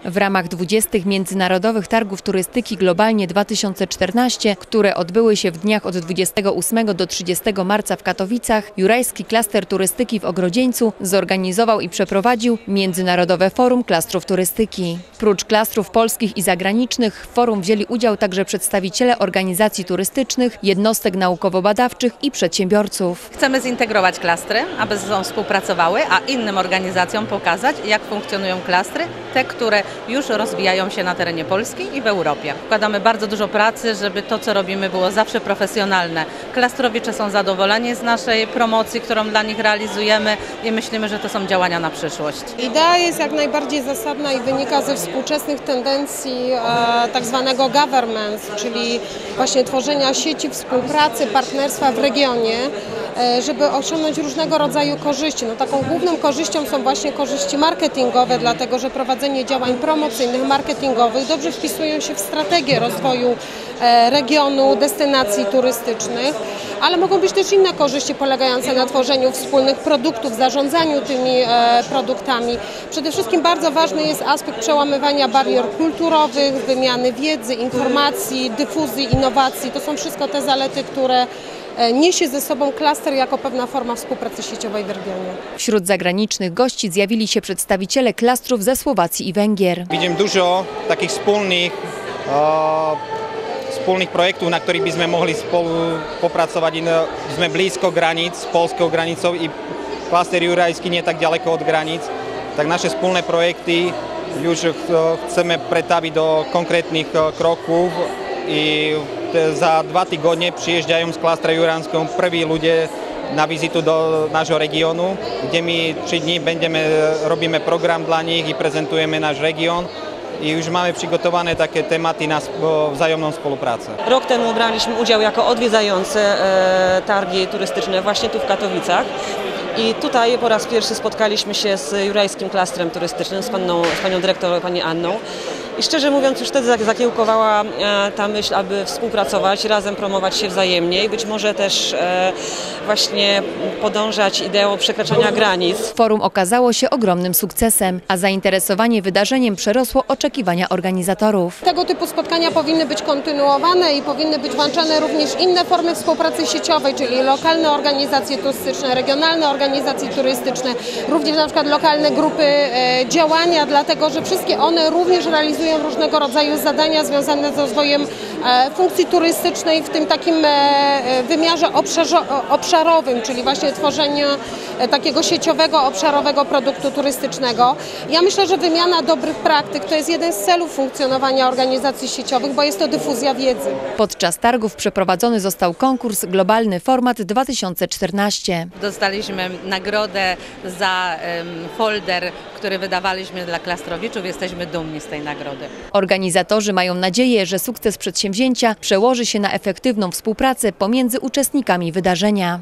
W ramach 20. Międzynarodowych Targów Turystyki Globalnie 2014, które odbyły się w dniach od 28 do 30 marca w Katowicach, Jurajski Klaster Turystyki w Ogrodzieńcu zorganizował i przeprowadził Międzynarodowe Forum Klastrów Turystyki. Prócz klastrów polskich i zagranicznych w forum wzięli udział także przedstawiciele organizacji turystycznych, jednostek naukowo-badawczych i przedsiębiorców. Chcemy zintegrować klastry, aby ze sobą współpracowały, a innym organizacjom pokazać, jak funkcjonują klastry, te, które już rozwijają się na terenie Polski i w Europie. Wkładamy bardzo dużo pracy, żeby to, co robimy, było zawsze profesjonalne. Klastrowicze są zadowoleni z naszej promocji, którą dla nich realizujemy i myślimy, że to są działania na przyszłość. Idea jest jak najbardziej zasadna i wynika ze współczesnych tendencji tak zwanego governance, czyli właśnie tworzenia sieci współpracy, partnerstwa w regionie, żeby osiągnąć różnego rodzaju korzyści. No, taką główną korzyścią są właśnie korzyści marketingowe, dlatego że prowadzenie działań promocyjnych, marketingowych dobrze wpisują się w strategię rozwoju regionu, destynacji turystycznych, ale mogą być też inne korzyści polegające na tworzeniu wspólnych produktów, zarządzaniu tymi produktami. Przede wszystkim bardzo ważny jest aspekt przełamywania barier kulturowych, wymiany wiedzy, informacji, dyfuzji, innowacji. To są wszystko te zalety, które niesie ze sobą klaster jako pewna forma współpracy sieciowej w regionie. Wśród zagranicznych gości zjawili się przedstawiciele klastrów ze Słowacji i Węgier. Widzimy dużo takich wspólnych projektów, na których byśmy mogli popracować. Sme blisko granic z polską granicą i klaster jurajski nie tak daleko od granic. Tak nasze wspólne projekty już chcemy przetawić do konkretnych kroków i za 2 tygodnie przyjeżdżają z klastra jurajskiego prví ludzie na wizytę do naszego regionu, gdzie my 3 dni robimy program dla nich i prezentujemy nasz region. I już mamy przygotowane takie tematy na wzajemną współpracę. Rok temu braliśmy udział jako odwiedzający targi turystyczne właśnie tu w Katowicach. I tutaj po raz pierwszy spotkaliśmy się z Jurajskim Klastrem Turystycznym, z panią dyrektor, pani Anną. I szczerze mówiąc, już wtedy zakiełkowała ta myśl, aby współpracować, razem promować się wzajemnie i być może też właśnie podążać ideą przekraczania granic. Forum okazało się ogromnym sukcesem, a zainteresowanie wydarzeniem przerosło oczekiwania organizatorów. Tego typu spotkania powinny być kontynuowane i powinny być włączane również inne formy współpracy sieciowej, czyli lokalne organizacje turystyczne, regionalne organizacje turystyczne, również na przykład lokalne grupy działania, dlatego że wszystkie one również realizują różnego rodzaju zadania związane z rozwojem funkcji turystycznej w tym takim wymiarze obszarowym, czyli właśnie tworzenie takiego sieciowego, obszarowego produktu turystycznego. Ja myślę, że wymiana dobrych praktyk to jest jeden z celów funkcjonowania organizacji sieciowych, bo jest to dyfuzja wiedzy. Podczas targów przeprowadzony został konkurs Globalny Format 2014. Dostaliśmy nagrodę za folder, który wydawaliśmy dla klastrowiczów. Jesteśmy dumni z tej nagrody. Organizatorzy mają nadzieję, że sukces przedsięwzięcia przełoży się na efektywną współpracę pomiędzy uczestnikami wydarzenia.